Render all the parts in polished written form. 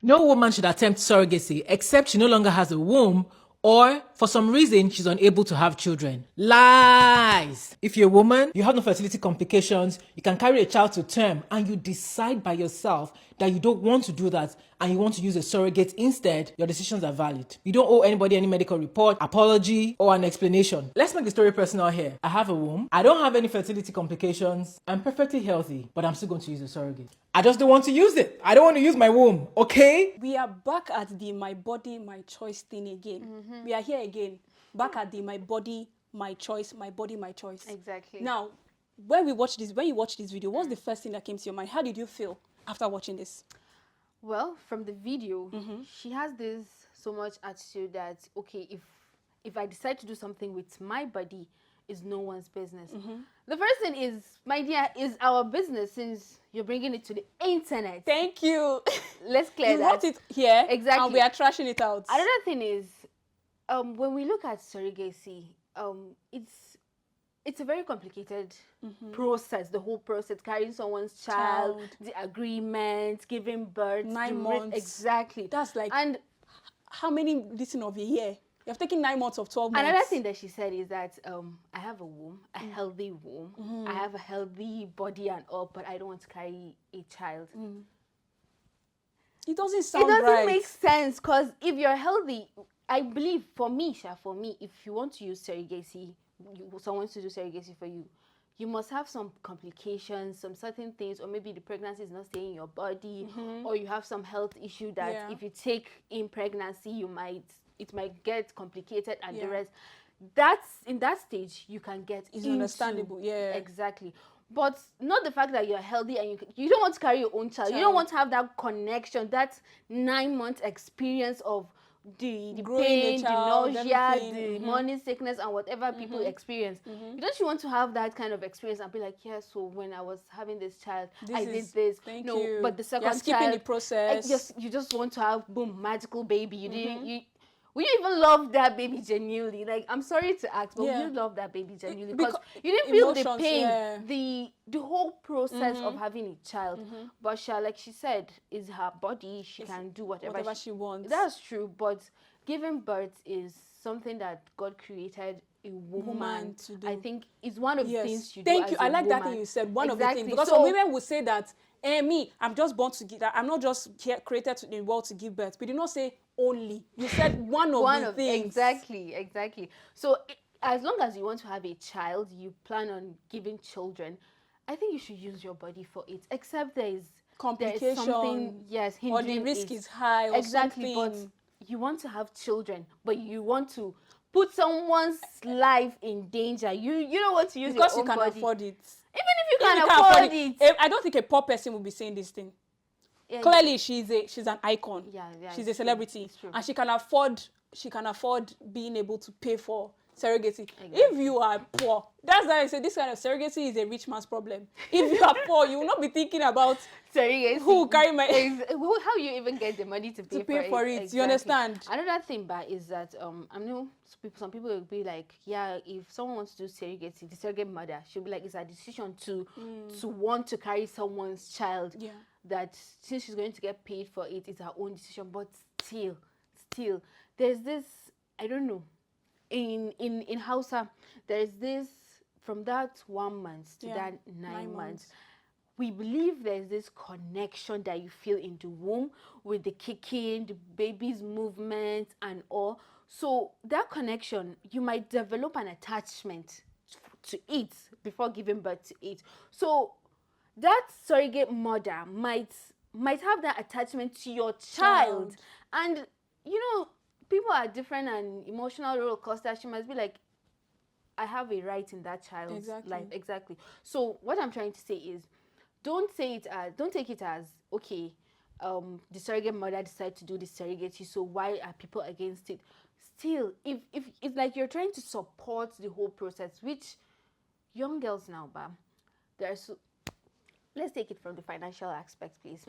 No woman should attempt surrogacy except she no longer has a womb or for some reason she's unable to have children. Lies! If you're a woman, you have no fertility complications, you can carry a child to term, and you decide by yourself that you don't want to do that and you want to use a surrogate instead, your decisions are valid. You don't owe anybody any medical report, apology, or an explanation. Let's make the story personal here. I have a womb, I don't have any fertility complications, I'm perfectly healthy, but I'm still going to use a surrogate. I just don't want to use it. I don't want to use my womb, okay? We are back at the my body, my choice thing again. We are here again. Back at the my body, my choice, my body, my choice. Exactly. Now, when you watch this video, what's the first thing that came to your mind? How did you feel after watching this? Well, from the video, she has this so much attitude that, okay, if I decide to do something with my body, it's no one's business. The first thing is, my dear, is our business since you're bringing it to the internet. Thank you. Let's clear You that. wrote it here, Exactly. and we are trashing it out. Another thing is, when we look at surrogacy, it's a very complicated process. The whole process, carrying someone's child, the agreement, giving birth, 9 months. Exactly. That's like, and how many listen of a year? You have taken 9 months of 12 months. Another thing that she said is that I have a womb, a healthy womb. I have a healthy body and all, but I don't want to carry a child. It doesn't sound right. It doesn't make sense, because if you're healthy, I believe for me, if you want to use surrogacy, someone to do surrogacy for you, you must have some complications, some certain things, or maybe the pregnancy is not staying in your body, or you have some health issue that if you take in pregnancy, it might get complicated and the rest. That's in that stage you can get it's understandable. Exactly. But not the fact that you're healthy and you don't want to carry your own child. You don't want to have that connection, that 9-month experience of the pain, the nausea, the morning sickness, and whatever people experience. Don't you want to have that kind of experience and be like, yeah, so when I was having this child, I did this. Thank you. But the second You're skipping child, the process. you just want to have magical baby. You didn't. Will you even love that baby genuinely? Like, I'm sorry to ask, but will you love that baby genuinely? Because you didn't feel the pain, the whole process of having a child. But like she said, is her body. She can do whatever she wants. That's true, but giving birth is something that God created a woman to do. I think it's one of the things you do. Thank you. I like that thing you said. One of the things, because some women would say that, me, I'm just born to give that. I'm not just created in the world to give birth. But you did not say only. You said one of the things. Exactly. So as long as you want to have a child, you plan on giving children, I think you should use your body for it. Except there is complication, something, or the risk is high, or exactly. Something. But you want to have children, but you want to put someone's life in danger. You don't want to use because your own body. Because you can afford it. Even if you can afford it. I don't think a poor person will be saying this thing. Clearly, she's an icon. She's a celebrity, and she can afford being able to pay for surrogacy. Exactly. If you are poor, that's why I say this kind of surrogacy is a rich man's problem. If you are poor, you will not be thinking about surrogacy. Who carry my how you even get the money to pay for it. Exactly. You understand? Another thing, is that I know some people will be like, yeah, if someone wants to do surrogacy, the surrogate mother should be like, it's a decision to want to carry someone's child. Yeah. That since she's going to get paid for it, it's her own decision. But still, there's this, I don't know, in Hausa, there's this, from that 1 month to that 9 months, we believe there's this connection that you feel in the womb with the kicking, the baby's movement and all. So that connection, you might develop an attachment to it before giving birth to it. So that surrogate mother might have that attachment to your child. And people are different, and emotional roller coaster. She must be like, I have a right in that child's life. Exactly. So what I'm trying to say is, don't take it as okay, the surrogate mother decided to do the surrogacy, so why are people against it? Still, if it's like you're trying to support the whole process, which young girls now, let's take it from the financial aspect, please.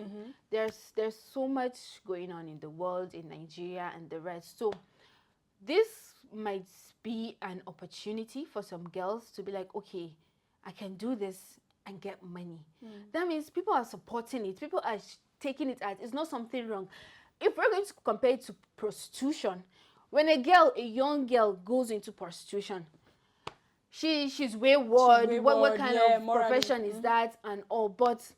There's so much going on in the world, in Nigeria and the rest. So this might be an opportunity for some girls to be like, okay, I can do this and get money. That means people are supporting it. People are taking it as it's not something wrong. if we're going to compare it to prostitution, when a young girl goes into prostitution, she's wayward. What kind of profession is that and all? But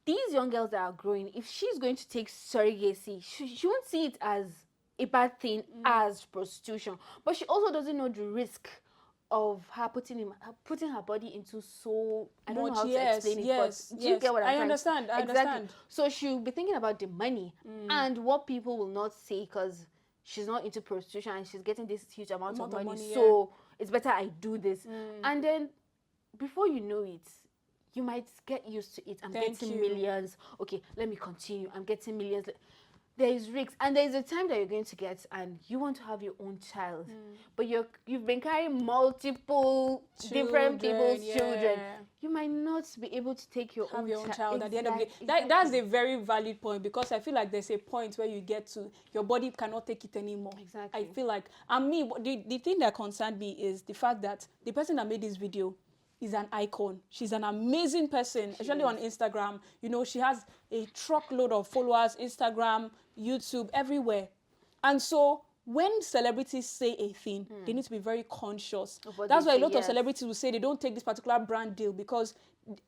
these young girls that are growing, if she's going to take surrogacy, she won't see it as a bad thing as prostitution. But she also doesn't know the risk of her putting her body into so, I don't know how to explain it, but do you get what I'm trying to say? I understand. So she'll be thinking about the money and what people will not say, because she's not into prostitution and she's getting this huge amount of money, so it's better I do this. And then before you know it, you might get used to it. I'm getting millions. Okay, let me continue. I'm getting millions. There is risks, and there is a time that you're going to get, and you want to have your own child, but you've been carrying multiple different people's children. You might not be able to take your own child at the end of the day. That's a very valid point, because I feel like there's a point where you get to your body cannot take it anymore. Exactly. I feel like, and me, the thing that concerned me is the fact that the person that made this video is an icon. She's an amazing person, especially on Instagram. You know, she has a truckload of followers, Instagram, YouTube, everywhere. And so when celebrities say a thing, they need to be very conscious. That's why a lot of celebrities will say they don't take this particular brand deal, because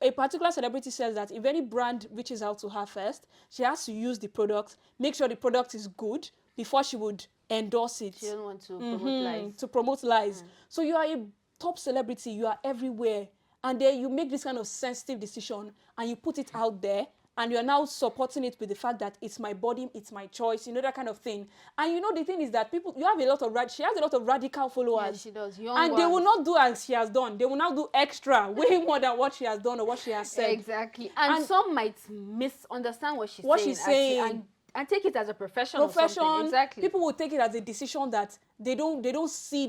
a particular celebrity says that if any brand reaches out to her first, she has to use the product, make sure the product is good before she would endorse it. She doesn't want to promote lies. To promote lies. So you are a top celebrity, you are everywhere, and then you make this kind of sensitive decision and you put it out there, and you're now supporting it with the fact that it's my body, it's my choice, you know, that kind of thing. And you know, the thing is that she has a lot of radical followers. Yeah, she does. And they will not do as she has done. They will now do extra, way more than what she has done or what she has said. Exactly. And some might misunderstand what she's saying. And take it as a profession. Exactly. People will take it as a decision that they don't see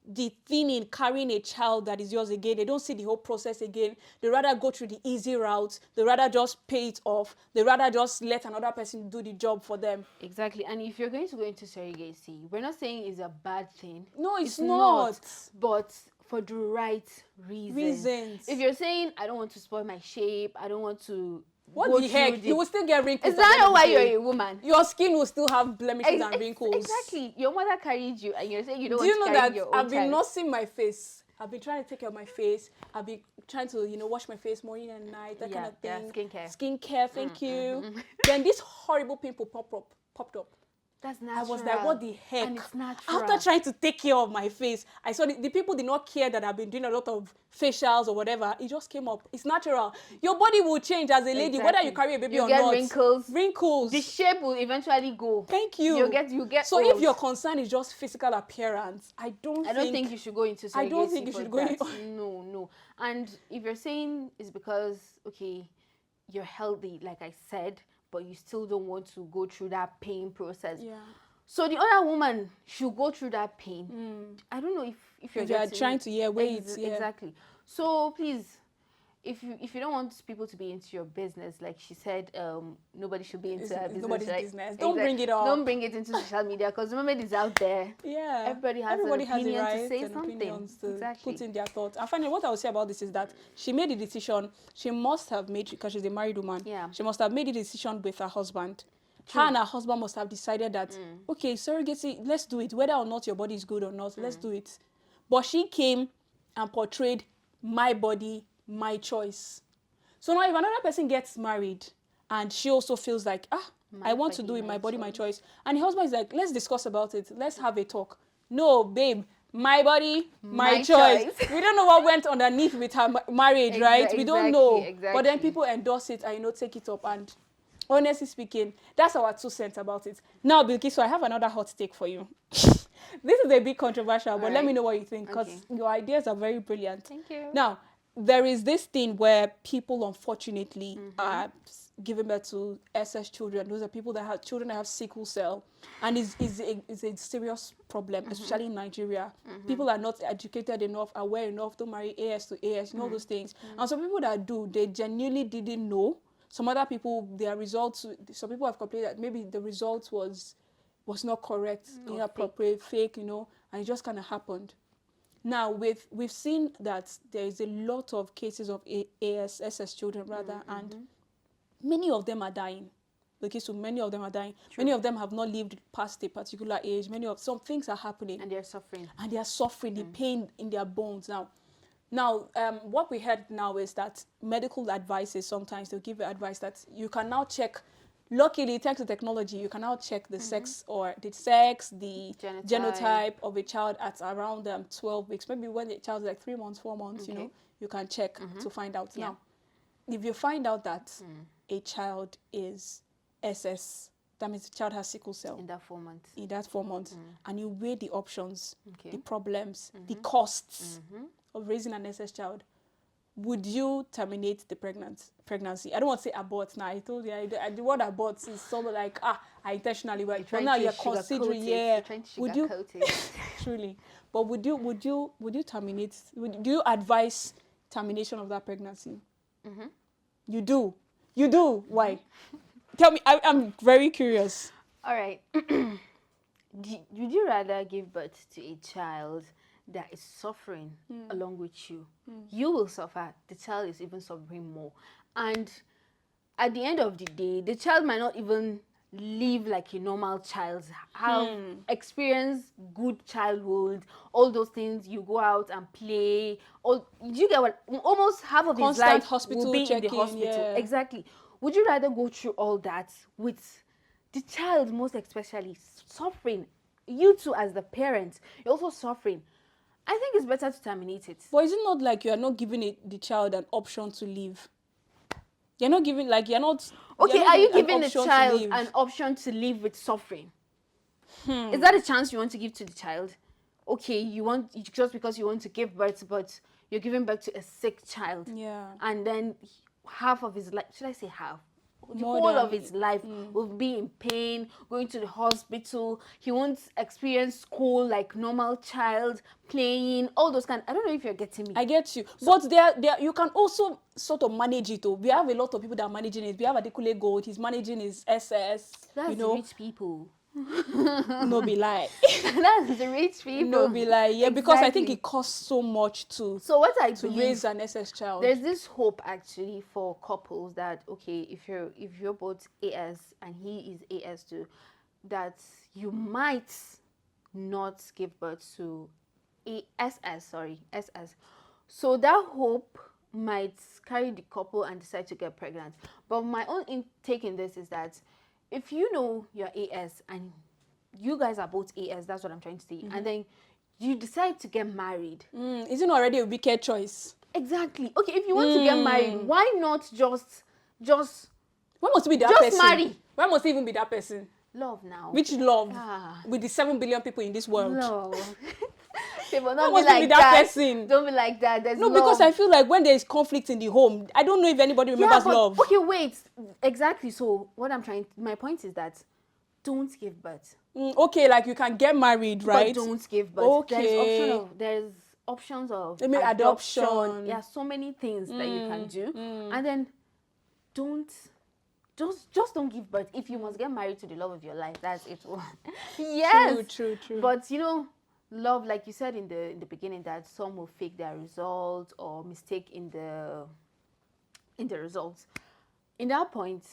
the thing in carrying a child that is yours again. They don't see the whole process again. They rather go through the easy route. They rather just pay it off. They rather just let another person do the job for them. Exactly. And if you're going to go into surrogacy, we're not saying it's a bad thing. No, it's not. But for the right reasons. If you're saying, I don't want to spoil my shape, I don't want to... What the heck? You will still get wrinkles. Is that not why you're a woman? Your skin will still have blemishes and wrinkles. Exactly. Your mother carried you, and you're saying you don't want to carry your own I've been nursing my face. I've been trying to take care of my face. I've been trying to, wash my face morning and night, that kind of thing. Yeah, skincare, thank you. Then this horrible pimple popped up. That's natural. I was like, what the heck? And it's natural. After trying to take care of my face, I saw the people did not care that I've been doing a lot of facials or whatever. It just came up. It's natural. Your body will change as a lady, whether you carry a baby or not. You get wrinkles. The shape will eventually go. Thank you. You get so old. If your concern is just physical appearance, I don't think you should go into surrogacy. I don't think you should go into... No. And if you're saying it's because, okay, you're healthy, like I said, but you still don't want to go through that pain process. Yeah. So the other woman should go through that pain. I don't know if you're trying to wait. Exactly. So please, if you don't want people to be into your business, like she said, nobody should be into her business. Nobody's business. Don't bring it up. Don't bring it into social media, because the moment it's out there, everybody has an opinion right to say something. To put in their thoughts. And finally, what I would say about this is that she made the decision. She must have made, because she's a married woman. Yeah. She must have made the decision with her husband. True. Her and her husband must have decided that, okay, surrogacy, let's do it. Whether or not your body is good or not, let's do it. But she came and portrayed my body, my choice. So now if another person gets married and she also feels like, I want to do it, my body, my choice. And the husband is like, let's discuss about it. Let's have a talk. No, babe, my body, my choice. We don't know what went underneath with her marriage, right? We don't know. Exactly. But then people endorse it and, take it up. And honestly speaking, that's our 2 cents about it. Now, Bilki, so I have another hot take for you. This is a bit controversial, but let me know what you think, because your ideas are very brilliant. Thank you. Now, there is this thing where people, unfortunately, are giving birth to SS children. Those are people that have children that have sickle cell, and it's a serious problem, especially in Nigeria. People are not educated enough, aware enough to marry AS to AS, you know those things. And some people that do, they genuinely didn't know. Some other people, their results, some people have complained that maybe the result was not correct, inappropriate, fake, and it just kind of happened. Now, we've seen that there is a lot of cases of SS children, rather, and many of them are dying. Okay, so many of them are dying. True. Many of them have not lived past a particular age. Some things are happening. And they're suffering. And they are suffering, the pain in their bones Now, what we heard now is that medical advices, sometimes they'll give you advice that you can now check. Luckily, thanks to technology, you can now check the sex, the genotype of a child at around 12 weeks. Maybe when the child is like 3 months, 4 months, you can check to find out. Now, if you find out that a child is SS, that means the child has sickle cell. In that 4 months. In that 4 months. And you weigh the options, the problems, the costs of raising an SS child. Would you terminate the pregnancy? I don't want to say abort now. I told you, the word abort is sort of like, I intentionally work. But now you're considering, would you, truly, but would you terminate, do you advise termination of that pregnancy? You do? Why? Tell me, I'm very curious. All right. Would you rather give birth to a child that is suffering along with you? You will suffer. The child is even suffering more. And at the end of the day, the child might not even live like a normal child, have experienced good childhood, all those things. You go out and play. You get what? Almost half of his life will be in the hospital. Yeah. Exactly. Would you rather go through all that with the child most especially suffering? You too, as the parent, you're also suffering. I think it's better to terminate it. But is it not like you are not giving the child an option to live? You're not giving, like, you're not... Okay, you're not are you giving the child an an option to live with suffering? Is that a chance you want to give to the child? Okay, just because you want to give birth, but you're giving birth to a sick child. Yeah. And then half of his life, should I say half? The More whole than- of his life will be in pain, going to the hospital. He won't experience school like normal child, playing, all those kind. I don't know if you're getting me. I get you. But there, you can also sort of manage it. We have a lot of people that are managing it. We have Adekule Gold. He's managing his SS. That's rich people. No be lie. That's the rich people. No be lie. Yeah, because I think it costs so much to raise an SS child. There's this hope actually for couples that, okay, if you're both AS and he is AS too, that you might not give birth to SS. So that hope might carry the couple and decide to get pregnant. But my own intake in this is that if you know you're AS and you guys are both AS, that's what I'm trying to say, and then you decide to get married. Isn't already a wicked choice? Exactly. Okay, if you want to get married, why not just Why must it be that just person? marry? Why must it even be that person? Love now. Which love? Ah. With the 7 billion people in this world. Love. People, Why don't be must it like be that person? Don't be like that. There's No, love. because I feel like when there is conflict in the home, I don't know if anybody remembers love. Okay, wait. Exactly. So my point is that don't give birth. Okay, like you can get married, right? But don't give birth. Okay. There's options of Maybe adoption. Yeah, so many things that you can do. And then just don't give birth. If you must get married to the love of your life, that's it. Yes. True. But love, like you said in the beginning, that some will fake their results or mistake in the results. In that point,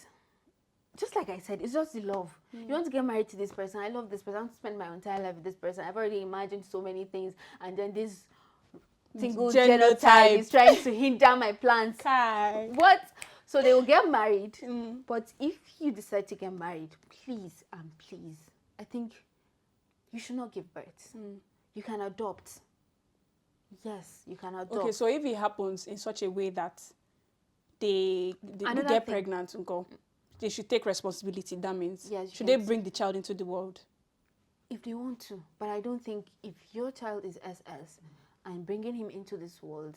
just like I said, it's just the love. You want to get married to this person. I love this person. I want to spend my entire life with this person. I've already imagined so many things, and then this single genotype is trying to hinder my plans. What? So they will get married. But if you decide to get married, please, I think you should not give birth. You can adopt. Yes, you can adopt. Okay, so if it happens in such a way that they get pregnant and go, they should take responsibility. That means, should they bring the child into the world? If they want to. But I don't think if your child is SS and bringing him into this world,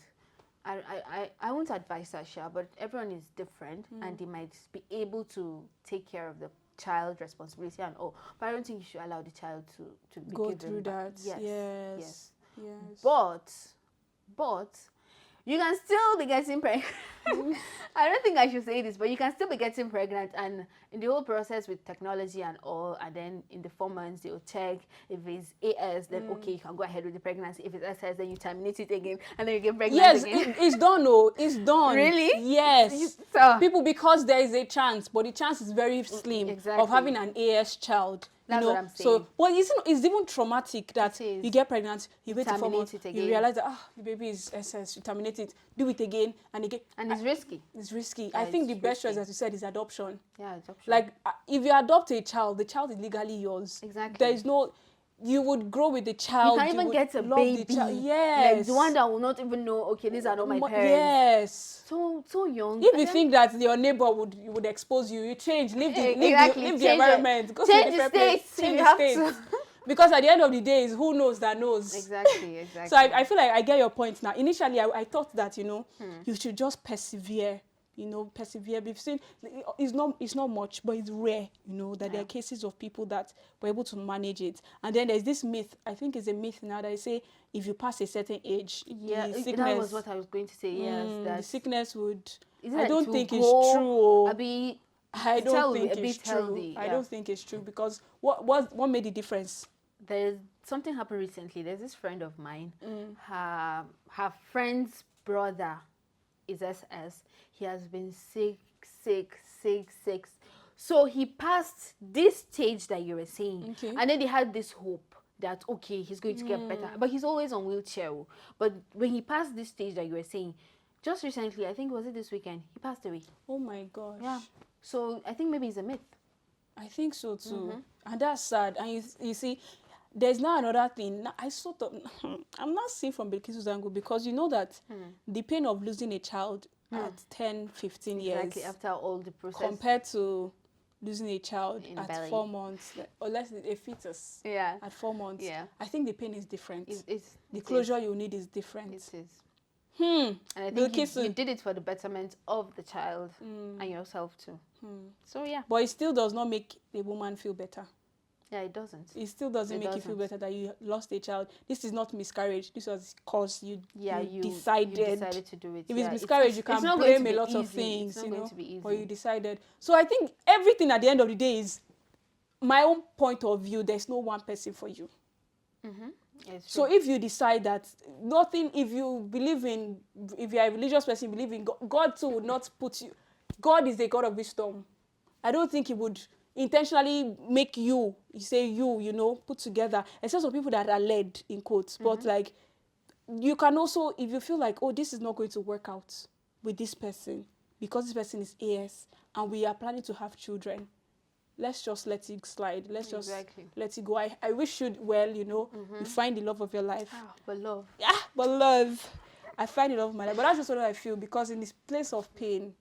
I won't advise Sasha, but everyone is different and they might be able to take care of the child responsibility and all. But I don't think you should allow the child to be go given through that. Yes. Yes. But you can still be getting pregnant. I don't think I should say this, but you can still be getting pregnant, and in the whole process with technology and all, and then in the 4 months they'll check if it's AS, then okay, you can go ahead with the pregnancy. If it's SS, then you terminate it again, and then you get pregnant again. Yes, it's done. No, it's done. Really? Yes. So, people, because there is a chance, but the chance is very slim of having an AS child. That's you know? what I'm saying. So, but it's even traumatic that It is. you get pregnant, you wait for 4 months, it you again. realize that the baby is SS, you terminate it, do it again and again. And it's risky. It's risky. Yeah, I think the it's best choice, risky. as you said, is adoption. Yeah, adoption. Like, if you adopt a child, the child is legally yours. Exactly. There is no, you would grow with the child. You can even would get a love baby. the child. Yes. Like the one that will not even know, okay, these are not my parents. Yes. So young. If you think that your neighbor would expose you, you change, leave the Exactly. the environment, go change to a different the place, states. change You the have states. to. Because at the end of the day, is who knows that knows. Exactly. So I feel like I get your point now. Initially, I thought that, you should just persevere. Persevere. We've seen it's not much, but it's rare, that there are cases of people that were able to manage it. And then there's this myth, I think it's a myth now, that they say if you pass a certain age, Yeah, the sickness, that was what I was going to say. Yes, the sickness would. Isn't I it don't to think go, it's true. I don't think it's true. healthy, I don't think it's true, because what made the difference? There's something happened recently. There's this friend of mine. Her friend's brother is SS. He has been sick. So he passed this stage that you were saying, and then they had this hope that okay, he's going to get better. But he's always on wheelchair. But when he passed this stage that you were saying, just recently, I think was it this weekend, he passed away. Oh my gosh. Yeah. So I think maybe it's a myth. I think so too, and that's sad. And you see, there's now another thing. Now, I'm not seeing from Bilkisu's angle, because you know that the pain of losing a child at 10, 15 years, Exactly, after all the process, compared to losing a child in at belly. 4 months, or less a fetus at 4 months. Yeah. I think the pain is different. The it closure you need is different. It is. And I think you did it for the betterment of the child and yourself too. So yeah. But it still does not make the woman feel better. Yeah, it doesn't. It still doesn't make you feel better that you lost a child. This is not miscarriage. This was because you decided to do it. If it's miscarriage, you can blame a lot of things, but you decided. So I think everything at the end of the day is my own point of view. There's no one person for you. So if you decide that nothing, if you're a religious person, believe in God, God too would not put you. God is a God of wisdom. I don't think He would intentionally make you put together, except for people that are led in quotes. But like, you can also, if you feel like, oh, this is not going to work out with this person because this person is AS and we are planning to have children, let's just let it slide. Let's just let it go. I wish you well, you find the love of your life. But love. Yeah, but love. I find the love of my life. But that's just what I feel, because in this place of pain,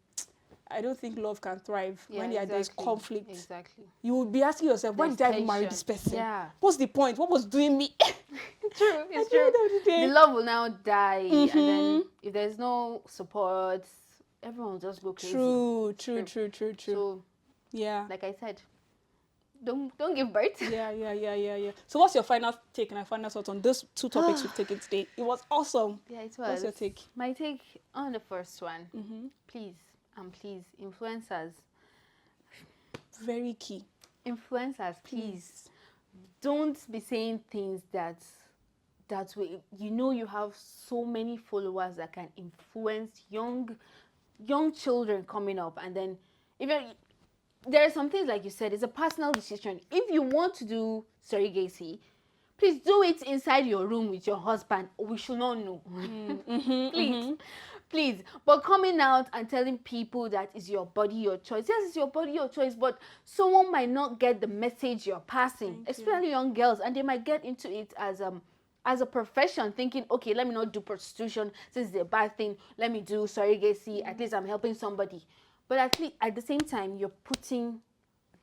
I don't think love can thrive when there's conflict. Exactly. You will be asking yourself, why did I even marry this person? Yeah. What's the point? What was doing me? True, it's true. The love will now die, and then if there's no support, everyone will just go crazy. True. So, yeah. like I said, don't give birth. Yeah. So what's your final take and final thoughts on those two topics we've taken today? It was awesome. Yeah, it was. What's your take? My take on the first one, please, influencers. Very key. Influencers, please. Don't be saying things that you have so many followers that can influence young children coming up, and then there are some things, like you said, it's a personal decision. If you want to do surrogacy, please do it inside your room with your husband. We should not know. Please. But coming out and telling people that it's your body, your choice. Yes, it's your body, your choice, but someone might not get the message you're passing, especially young girls, and they might get into it as a profession, thinking, okay, let me not do prostitution since it's a bad thing. Let me do surrogacy. At least I'm helping somebody. But at the same time, you're putting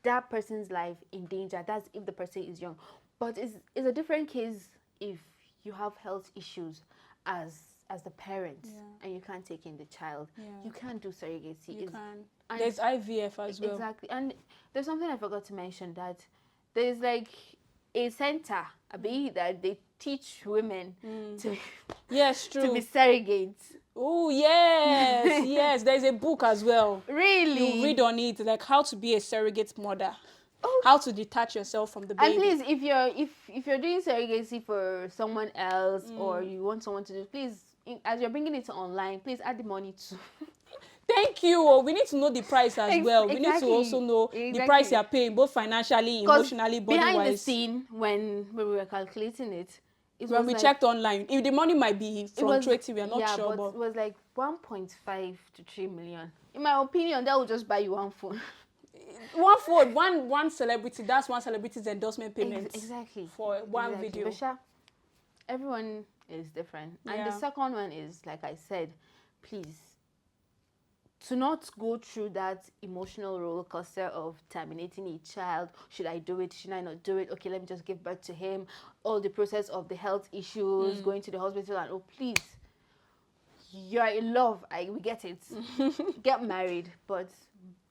that person's life in danger. That's if the person is young. But it's a different case if you have health issues as the parent and you can't take in the child. You can't do surrogacy. You can. There's IVF as well. Exactly. And there's something I forgot to mention, that there's like a center, that they teach women to Yes, true. to be surrogates. Oh, yes, yes. There's a book as well. Really? You read on it, like how to be a surrogate mother. Oh. How to detach yourself from the baby. And please, if you're doing surrogacy for someone else or you want someone to do, please, as you're bringing it online, please add the money too. Thank you. Oh, we need to know the price as well. We need to also know the price you're paying, both financially, emotionally, body-wise. Behind the scene, when we were calculating it, when we checked online, if the money might be fluctuating, we are not sure. But it was like 1.5 to 3 million. In my opinion, that will just buy you one phone. One phone, one celebrity. That's one celebrity's endorsement payment. Exactly. For one video. But everyone is different. And the second one is, like I said, please, to not go through that emotional roller coaster of terminating a child. Should I do it? Should I not do it? Okay, let me just give birth to him. All the process of the health issues, going to the hospital, and oh, please, you're in love. We get it. Get married. But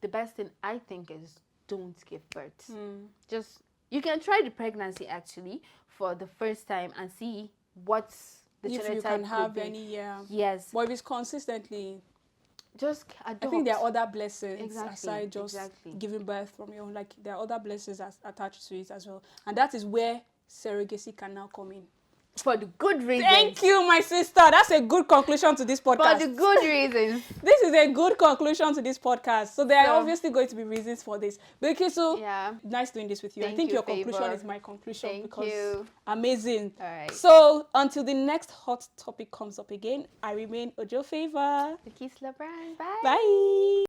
the best thing I think is don't give birth. Just, you can try the pregnancy actually for the first time and see what's the if you can have any, yes. But if it's consistently, just adopt. I think there are other blessings aside just giving birth from your own. Like there are other blessings attached to it as well, and that is where surrogacy can now come in. For the good reasons. Thank you, my sister. That's a good conclusion to this podcast. For the good reasons. This is a good conclusion to this podcast. So there are obviously going to be reasons for this. But okay, so nice doing this with you. I think your conclusion is my conclusion. Thank because you. Amazing. All right. So until the next hot topic comes up again, I remain Ojo Favor. The Kiss LeBron. Bye. Bye.